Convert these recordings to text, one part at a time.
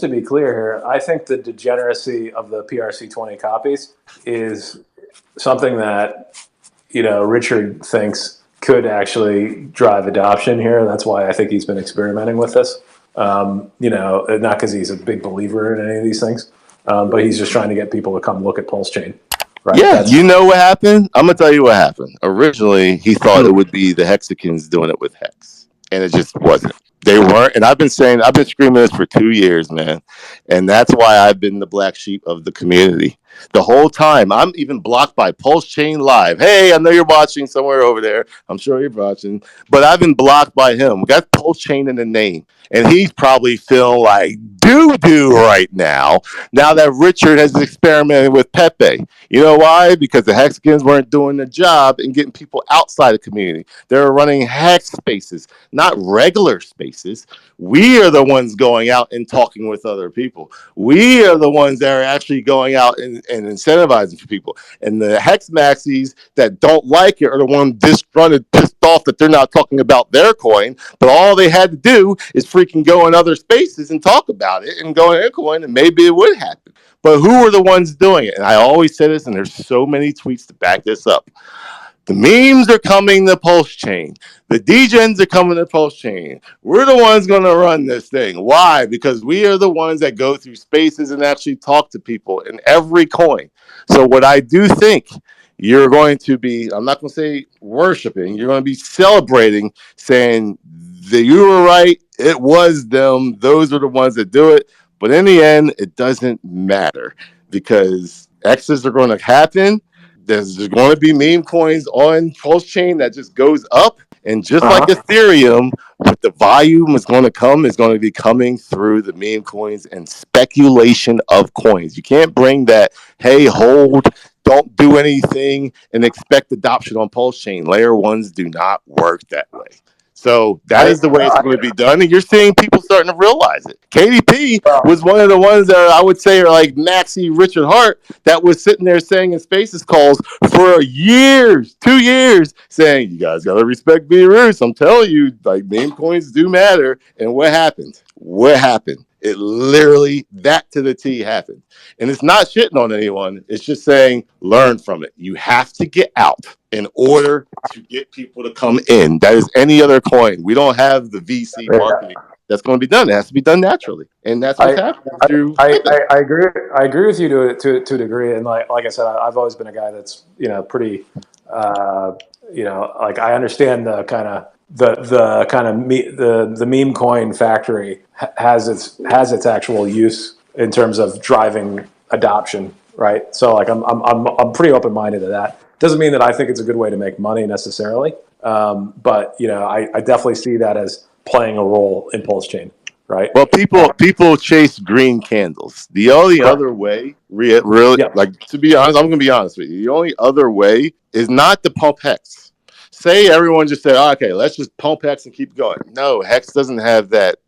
just to be clear here, I think the degeneracy of the PRC20 copies is something that, Richard thinks could actually drive adoption here. That's why I think he's been experimenting with this. Not because he's a big believer in any of these things, but he's just trying to get people to come look at Pulsechain. Right? Yeah, you know what happened? I'm going to tell you what happened. Originally, he thought it would be the Hexicans doing it with Hex, and it just wasn't. They weren't, and I've been screaming this for 2 years, man, and that's why I've been the black sheep of the community. The whole time, I'm even blocked by Pulsechain Live. Hey, I know you're watching somewhere over there. I'm sure you're watching, but I've been blocked by him. We got Pulsechain in the name, and he's probably feeling like doo-doo right now that Richard has experimented with Pepe. You know why? Because the Hexicans weren't doing the job in getting people outside the community. They were running hex spaces, not regular spaces. We are the ones going out and talking with other people. We are the ones that are actually going out and incentivizing for people. And the hex maxis that don't like it are the ones disgruntled, pissed off that they're not talking about their coin. But all they had to do is freaking go in other spaces and talk about it and go in their coin, and maybe it would happen. But who are the ones doing it? And I always say this, and there's so many tweets to back this up. The memes are coming to Pulsechain. The degens are coming to Pulsechain. We're the ones going to run this thing. Why? Because we are the ones that go through spaces and actually talk to people in every coin. So what I do think you're going to be, I'm not going to say worshiping, you're going to be celebrating, saying that you were right, it was them, those are the ones that do it. But in the end, it doesn't matter because X's are going to happen. There's going to be meme coins on Pulsechain that just goes up. And just like Ethereum, what the volume is going to be coming through the meme coins and speculation of coins. You can't bring that, hey, hold, don't do anything, and expect adoption on Pulsechain. Layer ones do not work that way. So that is the way it's going to be done, and you're seeing people starting to realize it. KDP was one of the ones that I would say are like Maxi Richard Hart that was sitting there saying in Spaces calls for years, 2 years, saying, you guys got to respect Beerus. I'm telling you, like, meme coins do matter. And what happened? It literally, that to the T happened. And it's not shitting on anyone. It's just saying, learn from it. You have to get out in order to get people to come in. That is any other coin. We don't have the VC marketing that's going to be done. It has to be done naturally. And that's what's happening. I agree with you to a degree. And like I said, I've always been a guy that's, pretty, like I understand the kind of, the meme coin factory has its actual use in terms of driving adoption, right? So like I'm pretty open minded to that. Doesn't mean that I think it's a good way to make money necessarily, but I definitely see that as playing a role in Pulsechain, right? Well, people chase green candles. The only other way, really, like to be honest, I'm going to be honest with you. The only other way is not to pump hex. Say everyone just said, okay, let's just pump hex and keep going. No, hex doesn't have that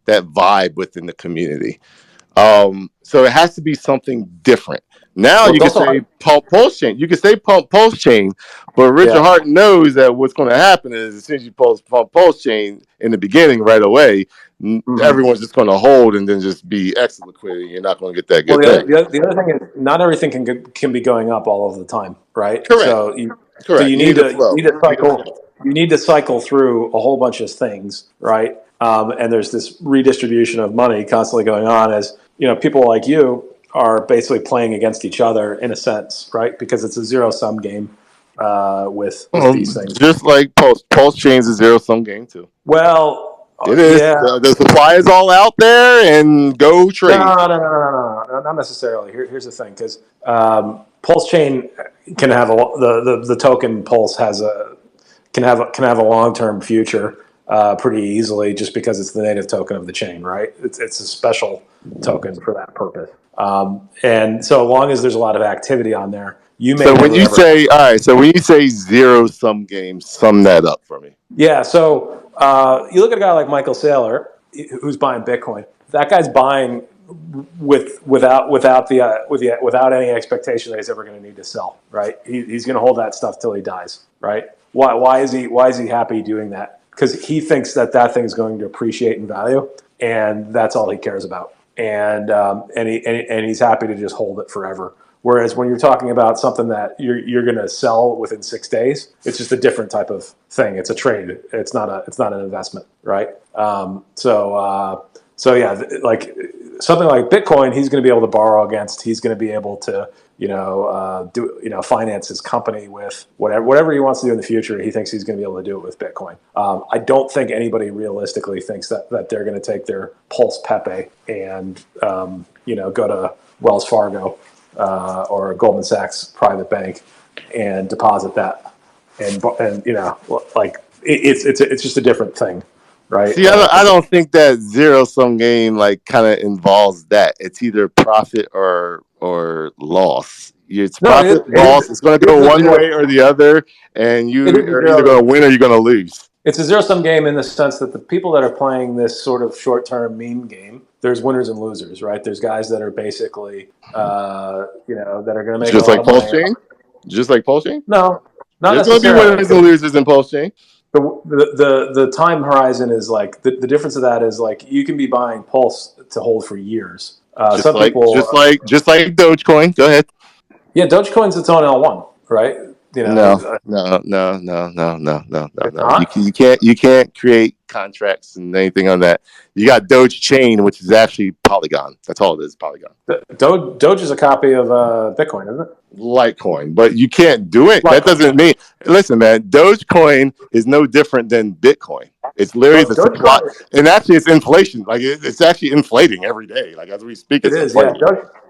vibe within the community. So it has to be something different. Now you can say pump Pulsechain. You can say pump Pulsechain, but Richard Hart knows that what's going to happen is as soon as you pump Pulsechain in the beginning right away, everyone's just going to hold and then just be extra liquidity. You're not going to get that good thing. The other thing is not everything can be going up all of the time, right? Correct. So you need to cycle through a whole bunch of things, right? And there's this redistribution of money constantly going on as people like you are basically playing against each other in a sense, right? Because it's a zero-sum game with these things. Just like Pulsechain's a zero-sum game too. Well, it is. Yeah. The supply is all out there, and go trade. No, not necessarily. Here's the thing, because Pulsechain can have the token Pulse can have a long-term future pretty easily, just because it's the native token of the chain, right? It's a special token for that purpose. And so long as there's a lot of activity on there, you may. So when you say zero-sum game, sum that up for me. Yeah. So you look at a guy like Michael Saylor, who's buying Bitcoin. That guy's buying without any expectation that he's ever going to need to sell, right? He's going to hold that stuff till he dies, right? Why is he happy doing that? Because he thinks that thing is going to appreciate in value, and that's all he cares about. and he's happy to just hold it forever. Whereas when you're talking about something that you're going to sell within 6 days, it's just a different type of thing. It's a trade. It's not an investment, right? So yeah, like something like Bitcoin, he's going to be able to borrow against. He's going to be able to finance his company with whatever he wants to do in the future. He thinks he's going to be able to do it with Bitcoin. I don't think anybody realistically thinks that they're going to take their Pulse Pepe and go to Wells Fargo or Goldman Sachs private bank and deposit that, and like it's just a different thing, right? See, I don't think that zero sum game like kind of involves that. It's either profit or loss. It's profit, loss. It's going to go one way or the other, and you are either going to win or you're going to lose. It's a zero-sum game in the sense that the people that are playing this sort of short-term meme game, there's winners and losers, right? There's guys that are basically, that are going to make just a like Pulsechain. Just like Pulsechain. No, not there's necessarily. There's going to be winners and losers in Pulsechain. The time horizon is like the difference of that is like you can be buying Pulse to hold for years. Just like Dogecoin. Go ahead. Yeah, Dogecoin's its own L1, right? No. You can't create contracts and anything on that. You got Doge Chain, which is actually Polygon. That's all it is, Polygon. Doge is a copy of Bitcoin, isn't it? Litecoin, but you can't do it. Litecoin. That doesn't mean. Listen, man, Dogecoin is no different than Bitcoin. It's literally the supply, and actually, it's inflation. Like it's actually inflating every day. Like as we speak, it is. Yeah,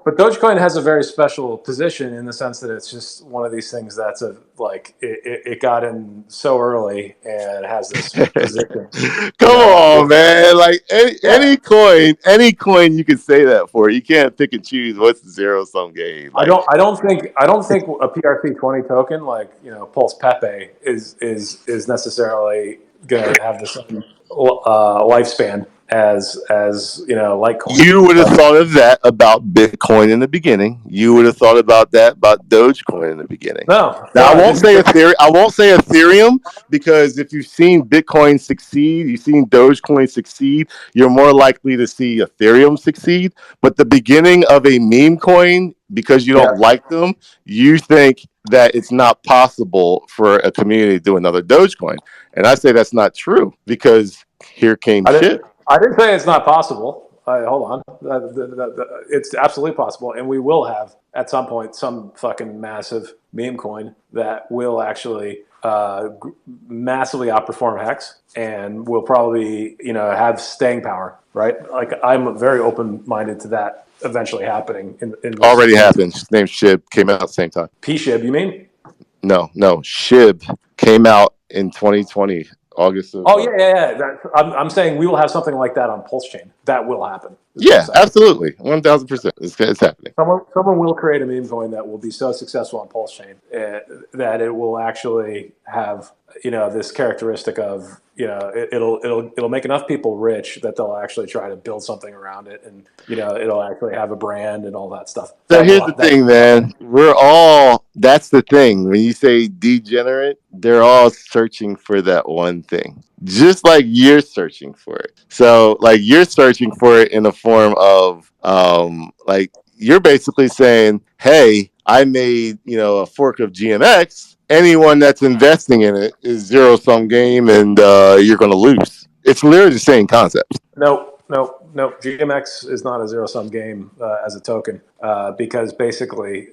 but Dogecoin has a very special position in the sense that it's just one of these things that's it got in so early and has this position. Come on, man! Like any coin you can say that for. You can't pick and choose what's the zero sum game. Like, I don't think a PRC20 token like Pulse Pepe is necessarily going to have the same lifespan as Litecoin. You would have thought of that about Bitcoin in the beginning. You would have thought about that about Dogecoin in the beginning. No, I won't say Ethereum because if you've seen Bitcoin succeed, you've seen Dogecoin succeed, you're more likely to see Ethereum succeed. But the beginning of a meme coin, because you don't like them, you think that it's not possible for a community to do another Dogecoin. And I say that's not true because here came shit. I didn't say it's not possible. Hold on. It's absolutely possible. And we will have, at some point, some fucking massive meme coin that will actually massively outperform Hex and will probably, have staying power, right? Like, I'm very open-minded to that eventually happening. Already happened. His name's Shib. Came out at the same time. P-Shib, you mean? No. Shib came out in 2020. August of, yeah. I'm saying we will have something like that on Pulsechain. That will happen. Yeah, absolutely, 1,000%. It's happening. Someone will create a meme coin that will be so successful on Pulsechain that it will actually have this characteristic of it'll make enough people rich that they'll actually try to build something around it, and it'll actually have a brand and all that stuff. So here's the thing, man. That's the thing. When you say degenerate, they're all searching for that one thing. Just like you're searching for it. So like you're searching for it in a form of like you're basically saying, hey, I made a fork of GMX. Anyone that's investing in it is zero sum game and you're gonna lose. It's literally the same concept. No. GMX is not a zero-sum game as a token because basically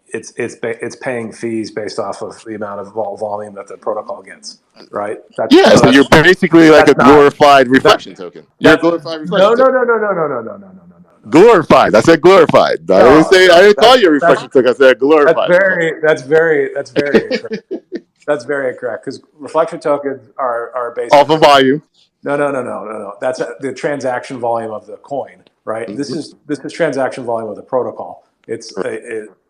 it's paying fees based off of the amount of volume that the protocol gets, right? So you're basically like a glorified reflection token. You're a glorified reflection token. No. Glorified. I said glorified. I didn't call you a reflection token. I said glorified. That's very incorrect. That's very incorrect because reflection tokens are basically off of volume. No. That's the transaction volume of the coin, right? Mm-hmm. This is transaction volume of the protocol. It's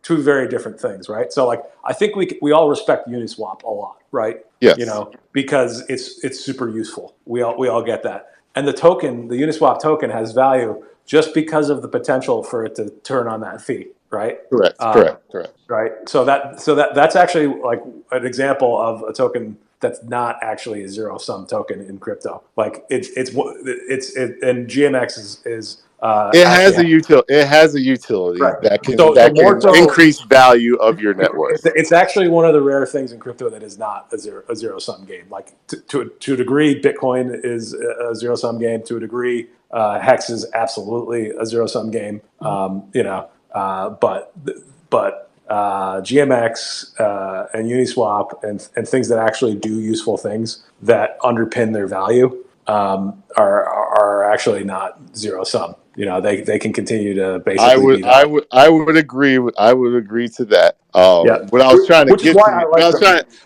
two very different things, right? So like I think we all respect Uniswap a lot, right? Yes. Because it's super useful. We all get that. And the Uniswap token has value just because of the potential for it to turn on that fee, right? Correct. Right. So that's actually like an example of a token that's not actually a zero sum token in crypto. Like it's and GMX is It actually has a utility. It has a utility right. that can So more so, increase value of your net worth. it's actually one of the rare things in crypto that is not a zero sum game. Like to a degree, Bitcoin is a zero sum game. To a degree, Hex is absolutely a zero sum game. But GMX and Uniswap and things that actually do useful things that underpin their value are actually not zero sum. They can continue to basically be valuable. I would agree to that. Yeah, What I was trying to which is get why to, I like them.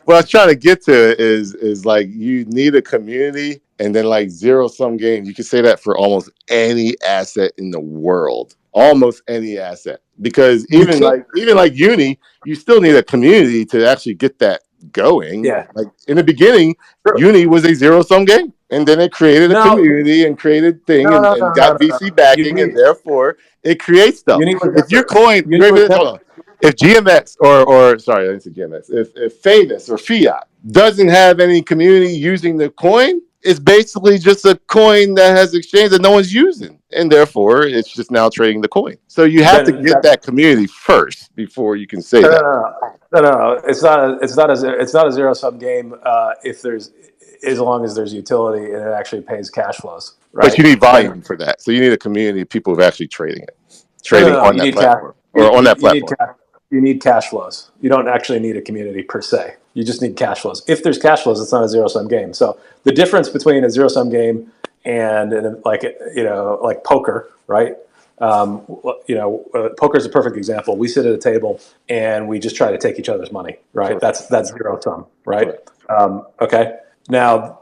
what I was trying to get to is like you need a community, and then like zero sum games. You can say that for almost any asset in the world, almost any asset, because You can't. even like Uni, you still need a community to actually get that going. Yeah. Like in the beginning, Sure. Uni was a zero sum game, and then it created a No, community and created thing no, no, and no, no, got no, VC no. backing, and therefore it creates stuff. Uni was If your never. coin, Uni wait a was minute, never. hold on. If GMX or sorry, I didn't say GMX. If Famous or Fiat doesn't have any community using the coin, it's basically just a coin that has exchange that no one's using, and therefore it's just now trading the coin. So you have to Then get that. that community first before you can say No, no, that. no, no, no, no. It's not a zero sum game. If there's as long as there's utility and it actually pays cash flows, But you right? need Then volume for that. So you need a community of people who are actually trading it, no, no, trading no. on You that need cash. platform or on that You need platform. cash. You need cash flows. You don't actually need a community per se. You just need cash flows. If there's cash flows, it's not a zero sum game. So the difference between a zero sum game and like like poker, right? Poker is a perfect example. We sit at a table and we just try to take each other's money, right? Correct. That's zero sum, right? Correct. Okay. Now,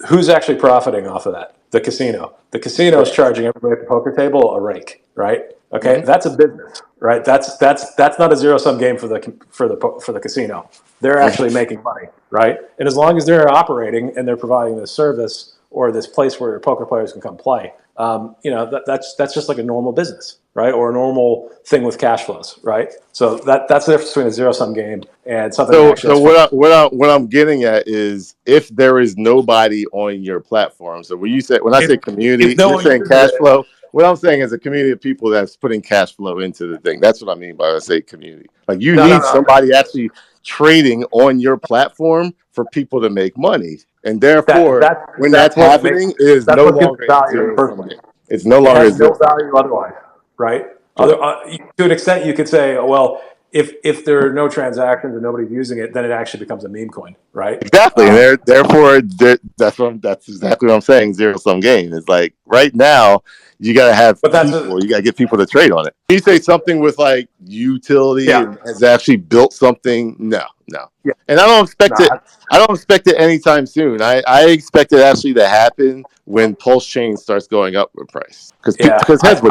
who's actually profiting off of that? The casino. The casino is Correct. charging everybody at the poker table a rake, right? Okay, Mm-hmm. that's a business, right? That's not a zero sum game for the casino. They're actually making money, right? And as long as they're operating and they're providing this service or this place where poker players can come play, that's just like a normal business, right? Or a normal thing with cash flows, right? So that's the difference between a zero sum game and something that actually So has fun. what I'm getting at is if there is nobody on your platform. So when I say If community, no you're one saying uses cash it, flow. What I'm saying is a community of people that's putting cash flow into the thing. That's what I mean by I say community. Like you no, no, need no. somebody actually trading on your platform for people to make money. And That therefore, that when that's that's what makes happening, it is that's no what gives longer it a value in the zero first sum place. game. It's no It longer a has zero no sum game. value otherwise, right? Correct. To an extent, you could say, well, if there are no transactions and nobody's using it, then it actually becomes a meme coin, right? Exactly, and that's exactly what I'm saying. Zero sum game is like right now you got to have But that's people. You got to get people to trade on it. You say something with like utility yeah, and has actually built something. No, no, yeah, and I don't expect it. nah, I don't expect it anytime soon. I expect it actually to happen when Pulsechain starts going up in price yeah. because heads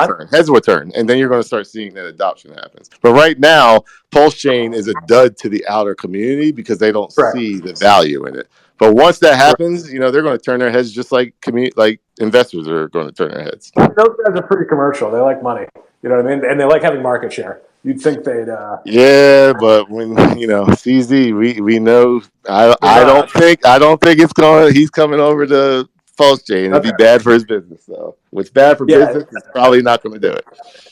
will turn, and then you're going to start seeing that adoption happens. But right now, Pulsechain is a dud to the outer community because they don't Correct. see the value in it. But once that Correct. happens, they're going to turn their heads just like like investors are going to turn their heads. Those guys are pretty commercial. They like money. You know what I mean? And they like having market share. You'd think they'd. Yeah, but when CZ, we know They're not. I don't think it's going. He's coming over to Pulsechain. It'd be Okay. bad for his business. So what's bad for Yeah, business is probably not going to do it.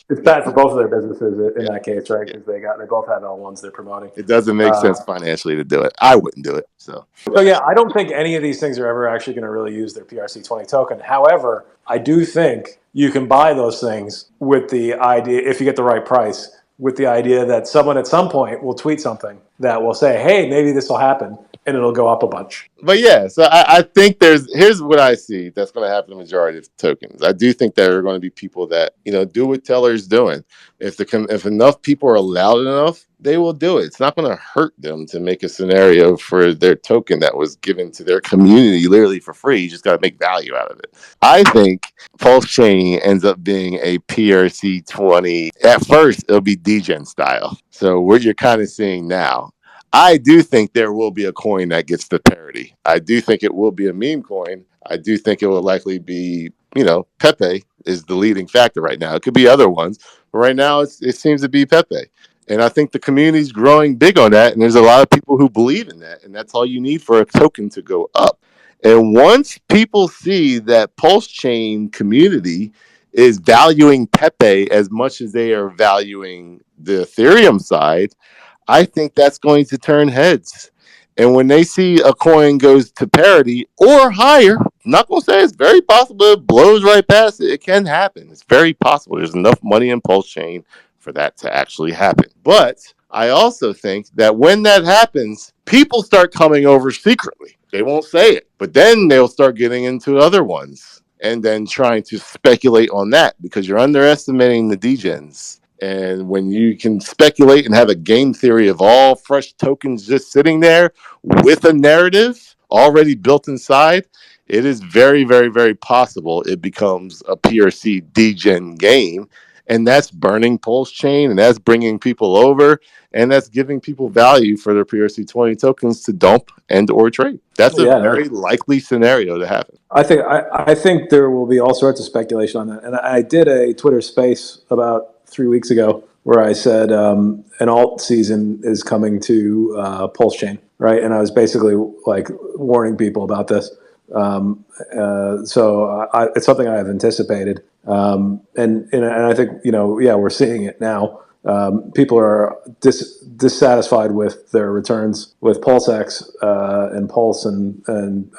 it's bad for both of their businesses in Yeah, that case, right? yeah. Because they both have L1s they're promoting. It doesn't make Uh, sense financially to do it. I wouldn't do it. So So yeah, I don't think any of these things are ever actually going to really use their PRC20 token. However, I do think you can buy those things with the idea, if you get the right price, with the idea that someone at some point will tweet something that will say, "Hey, maybe this will happen," and it'll go up a bunch. but yeah, so I think here's what I see that's going to happen to the majority of tokens. I do think there are going to be people that do what Teller's doing. If enough people are loud enough, they will do it. It's not going to hurt them to make a scenario for their token that was given to their community literally for free. You just got to make value out of it. I think Pulse Chain ends up being a PRC20. At first, it'll be degen style. So what you're kind of seeing now. I do think there will be a coin that gets the parity. I do think it will be a meme coin. I do think it will likely be, Pepe is the leading factor right now. It could be other ones, but right now it seems to be Pepe. And I think the community's growing big on that. And there's a lot of people who believe in that. And that's all you need for a token to go up. And once people see that Pulse Chain community is valuing Pepe as much as they are valuing the Ethereum side, I think that's going to turn heads. And when they see a coin goes to parity or higher, I'm not going to say it's very possible it blows right past it. It can happen. It's very possible. There's enough money in Pulsechain for that to actually happen. But I also think that when that happens, people start coming over secretly. They won't say it, but then they'll start getting into other ones and then trying to speculate on that because you're underestimating the degens. And when you can speculate and have a game theory of all fresh tokens just sitting there with a narrative already built inside, it is very, very, very possible it becomes a PRC degen game. And that's burning Pulsechain, and that's bringing people over, and that's giving people value for their PRC20 tokens to dump and or trade. That's a very likely scenario to happen. I think there will be all sorts of speculation on that. And I did a Twitter space about 3 weeks ago where I said an alt season is coming to Pulsechain, right? And I was basically like warning people about this. So it's something I have anticipated. And I think, we're seeing it now. People are dissatisfied with their returns with Pulsex and Pulse and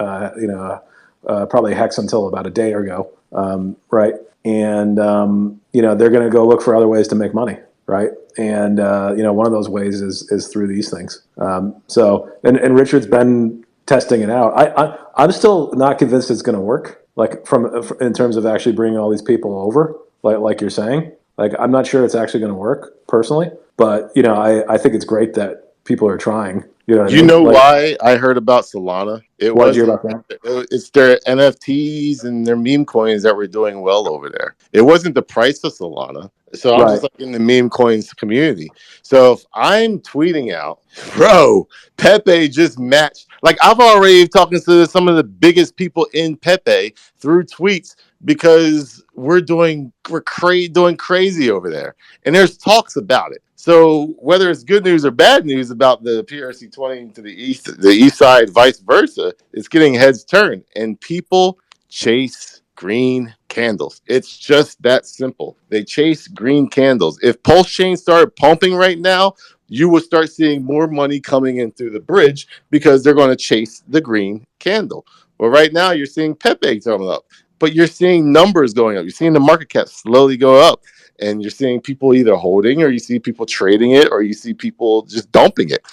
probably Hex until about a day ago, right? And they're going to go look for other ways to make money, right? And one of those ways is through these things. And Richard's been testing it out. I'm still not convinced it's going to work. Like in terms of actually bringing all these people over, like you're saying. Like I'm not sure it's actually going to work personally, but I think it's great that people are trying. You know why I heard about Solana? It's their NFTs and their meme coins that were doing well over there. It wasn't the price of Solana. So I'm just like in the meme coins community. So if I'm tweeting out, bro, Pepe just matched. Like I've already talking to some of the biggest people in Pepe through tweets because we're doing crazy over there. And there's talks about it. So whether it's good news or bad news about the PRC20 to the east side, vice versa, it's getting heads turned. And people chase green candles. It's just that simple. They chase green candles. If Pulsechain started pumping right now, you will start seeing more money coming in through the bridge because they're going to chase the green candle. Well, right now you're seeing Pepe coming up, but you're seeing numbers going up. You're seeing the market cap slowly go up. And you're seeing people either holding or you see people trading it or you see people just dumping it.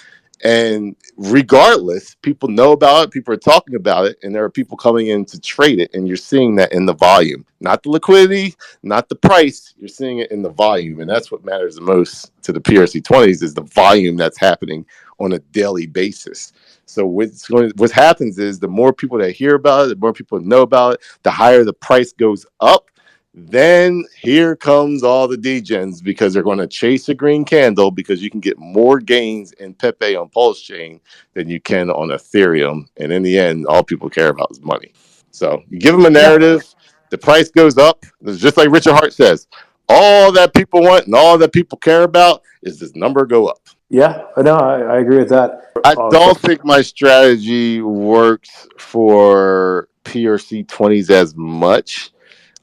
And regardless, people know about it, people are talking about it, and there are people coming in to trade it. And you're seeing that in the volume, not the liquidity, not the price. You're seeing it in the volume. And that's what matters the most to the PRC20s is the volume that's happening on a daily basis. So what happens is the more people that hear about it, the more people know about it, the higher the price goes up. Then here comes all the degens because they're going to chase a green candle because you can get more gains in Pepe on Pulsechain than you can on Ethereum. And in the end, all people care about is money. So you give them a narrative, the price goes up. It's just like Richard Hart says, all that people want and all that people care about is this number go up. Yeah, no, I agree with that. I don't think my strategy works for PRC20s as much.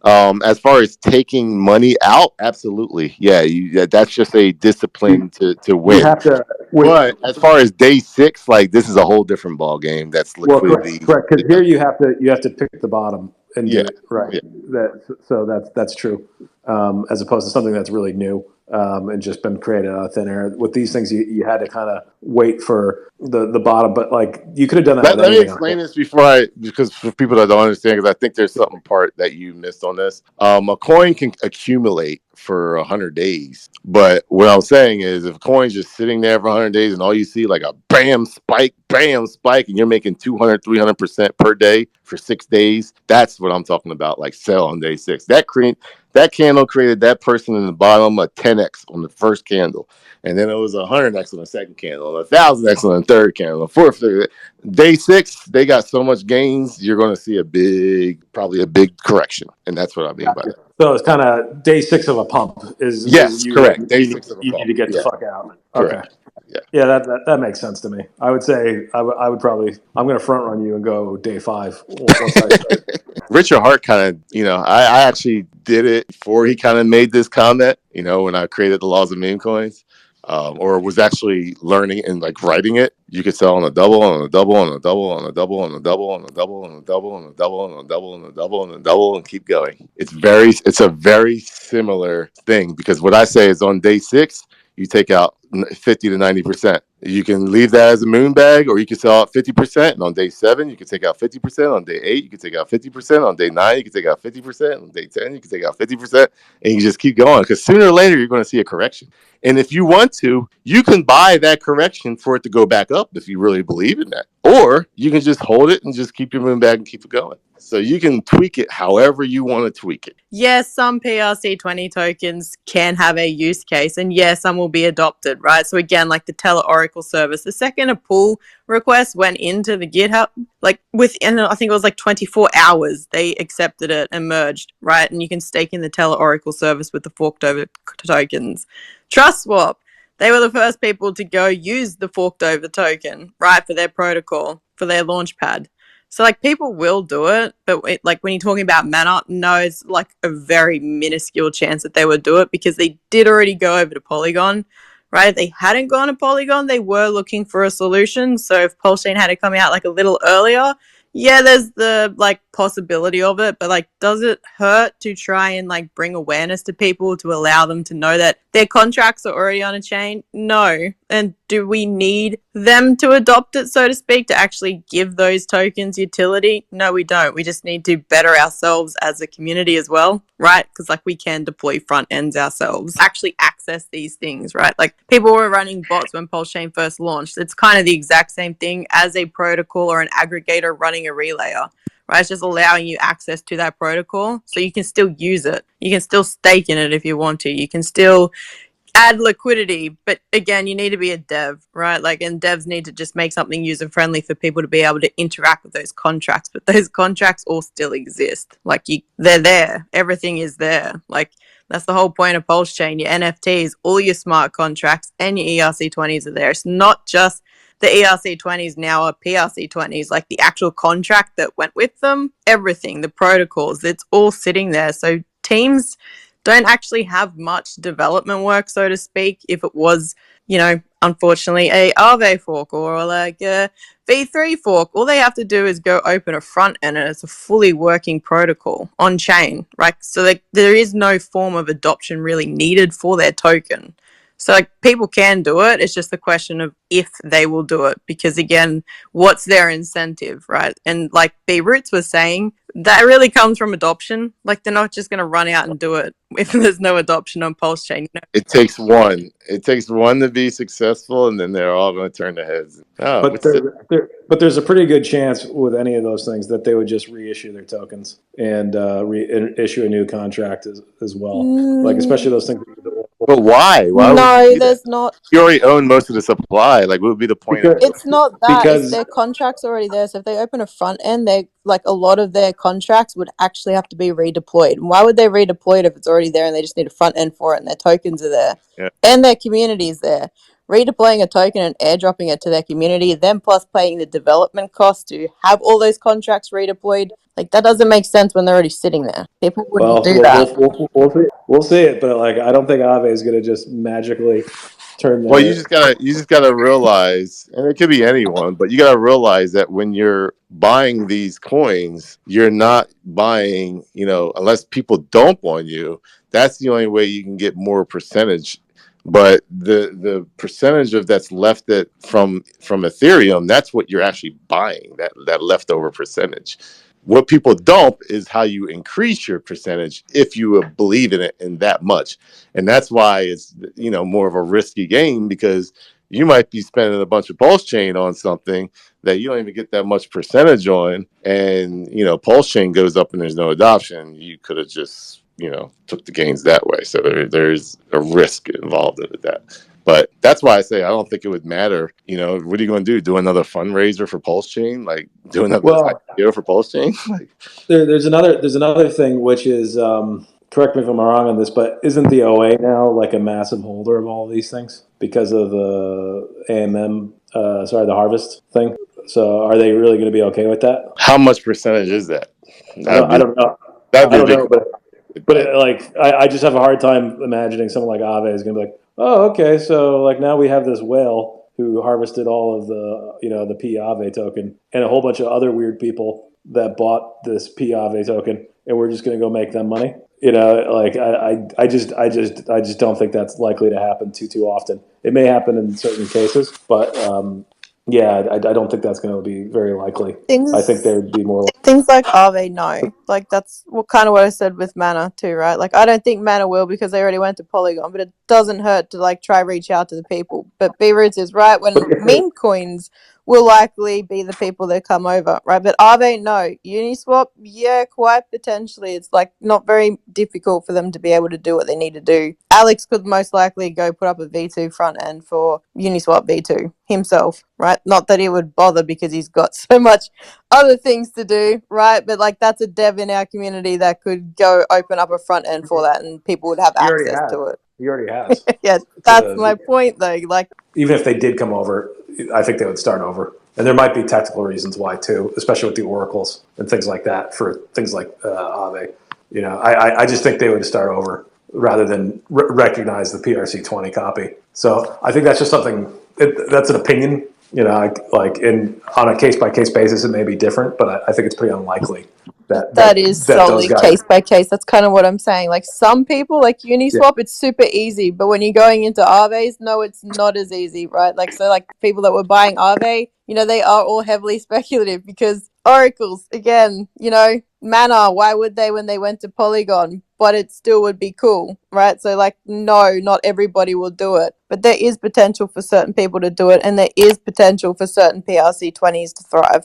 As far as taking money out, absolutely. Yeah, that's just a discipline to win. You have to, but as far as day 6, like this is a whole different ball game. That's liquidity. Correct. Because here you have to pick the bottom and do it right. Yeah. That's true. As opposed to something that's really new and just been created out of thin air. With these things, you had to kind of wait for the bottom, but like you could have done that. Let me explain this because for people that don't understand, because I think there's something part that you missed on this. A coin can accumulate for 100 days, but what I'm saying is if a coin's just sitting there for 100 days and all you see like a bam spike, and you're making 200-300% per day for 6 days, that's what I'm talking about. Like sell on day 6. That candle created that person in the bottom a 10x on the first candle. And then it was 100x on the second candle, 1,000x on the third candle, the fourth. Day 6, they got so much gains, you're going to see probably a big correction. And that's what I mean by that. So it's kind of day 6 of a pump. Correct. Day 6 of a pump. You need to get the fuck out. Okay. Correct. Yeah. Yeah, that makes sense to me. I would say I would probably, I'm going to front run you and go day 5 once I start. Richard Hart kind of, I actually did it before he kind of made this comment, when I created the laws of meme coins, or was actually learning and like writing it. You could sell on a double, on a double, on a double, on a double, on a double, on a double, on a double, on a double, on a double, on a double, on a double, and keep going. It's a very similar thing, because what I say is on day 6, you take out 50 to 90%. You can leave that as a moon bag, or you can sell out 50%. And on day 7, you can take out 50%. On day 8, you can take out 50%. On day 9, you can take out 50%. On day 10, you can take out 50%. And you just keep going, because sooner or later, you're going to see a correction. And if you want to, you can buy that correction for it to go back up if you really believe in that. Or you can just hold it and just keep your moon bag and keep it going. So you can tweak it however you want to tweak it. Yes, some PRC20 tokens can have a use case, and yes, some will be adopted, right? So again, like the Teller Oracle service, the second a pull request went into the GitHub, like within, I think it was like 24 hours, they accepted it and merged, right? And you can stake in the Teller Oracle service with the forked over tokens. TrustSwap, they were the first people to go use the forked over token, right, for their protocol, for their launchpad. So, like, people will do it, but like when you're talking about mana, no, it's like a very minuscule chance that they would do it, because they did already go over to Polygon, right? If they hadn't gone to Polygon, they were looking for a solution. So if Pulsechain had to come out like a little earlier, yeah, there's the like possibility of it, but like, does it hurt to try and like bring awareness to people to allow them to know that their contracts are already on a chain? No. And do we need them to adopt it, so to speak, to actually give those tokens utility? No, we don't. We just need to better ourselves as a community as well, right? Because like we can deploy front ends ourselves, actually access these things, right? Like people were running bots when Pulsechain first launched. It's kind of the exact same thing as a protocol or an aggregator running a relayer. Right, it's just allowing you access to that protocol, so you can still use it. You can still stake in it if you want to. You can still add liquidity, but again, you need to be a dev, right? Like, and devs need to just make something user friendly for people to be able to interact with those contracts. But those contracts all still exist. Like, they're there. Everything is there. Like, that's the whole point of Pulsechain. Your NFTs, all your smart contracts, and your ERC20s are there. It's not just the ERC20s now are PRC20s, like the actual contract that went with them, everything, the protocols, it's all sitting there. So teams don't actually have much development work, so to speak. If it was, unfortunately, a Aave fork or like a V3 fork, all they have to do is go open a front end and it's a fully working protocol on chain, right? So there is no form of adoption really needed for their token. So like, people can do it. It's just a question of if they will do it, because again, what's their incentive, right? And like B Roots was saying, that really comes from adoption. Like, they're not just going to run out and do it if there's no adoption on Pulsechain. It takes one. It takes one to be successful, and then they're all going to turn their heads. Oh, But there's a pretty good chance with any of those things that they would just reissue their tokens and issue a new contract as well. Like, especially those things. But why? Why No, there's not. You already own most of the supply. Like, what would be the point of it? It's not that. It's their contracts already there. So if they open a front end, they like a lot of their contracts would actually have to be redeployed. And why would they redeploy it if it's already there and they just need a front end for it and their tokens are there and their community is there? Redeploying a token and airdropping it to their community, then plus paying the development cost to have all those contracts redeployed, like that doesn't make sense when they're already sitting there. People wouldn't do that. We'll see it, but like, I don't think Aave is going to just magically turn. Well, you just gotta realize, and it could be anyone, but you gotta realize that when you're buying these coins, you're not buying, unless people dump on you. That's the only way you can get more percentage. But the percentage of that's left from Ethereum, that's what you're actually buying, that leftover percentage. What people dump is how you increase your percentage if you believe in it in that much. And that's why it's, more of a risky game, because you might be spending a bunch of Pulsechain on something that you don't even get that much percentage on. And, Pulsechain goes up and there's no adoption. You could have just, took the gains that way. So there's a risk involved with that. But that's why I say I don't think it would matter. What are you going to do? Do another fundraiser for Pulsechain? Like, do another IPO for Pulsechain? There's another thing, which is kind correct me if I'm wrong on this, but isn't the OA now like a massive holder of all of these things because of the AMM, the harvest thing? So are they really going to be okay with that? How much percentage is that? I don't know. That'd be I a don't big know, but like I just have a hard time imagining someone like Ave is going to be like, oh, okay, so like now we have this whale who harvested all of the P Ave token and a whole bunch of other weird people that bought this P Ave token, and we're just going to go make them money. Like I just don't think that's likely to happen too often. It may happen in certain cases, but yeah, I don't think that's going to be very likely. I think there would be more. Things like Aave, no. Like that's kind of what I said with Mana too, right? Like I don't think Mana will because they already went to Polygon, but it doesn't hurt to like try reach out to the people. But B-Roots is right when Memecoins will likely be the people that come over, right? But Aave, no. Uniswap, yeah, quite potentially. It's like not very difficult for them to be able to do what they need to do. Alex could most likely go put up a V2 front end for Uniswap V2 himself, right? Not that he would bother because he's got so much other things to do, right? But like that's a dev in our community that could go open up a front end for that and people would have access to it. He already has. Yeah, that's my point though. Like even if they did come over, I think they would start over. And there might be technical reasons why too, especially with the oracles and things like that for things like Aave. I just think they would start over rather than recognize the PRC20 copy. So I think that's just something, that's an opinion. On a case by case basis, it may be different, but I think it's pretty unlikely that is solely case by case. That's kind of what I'm saying. Like some people, like Uniswap, it's super easy, but when you're going into Aves, no, it's not as easy, right? Like so, like people that were buying Aave, they are all heavily speculative because oracles, again, Mana. Why would they when they went to Polygon? But it still would be cool, right? So like, no, not everybody will do it, but there is potential for certain people to do it, and there is potential for certain PRC20s to thrive.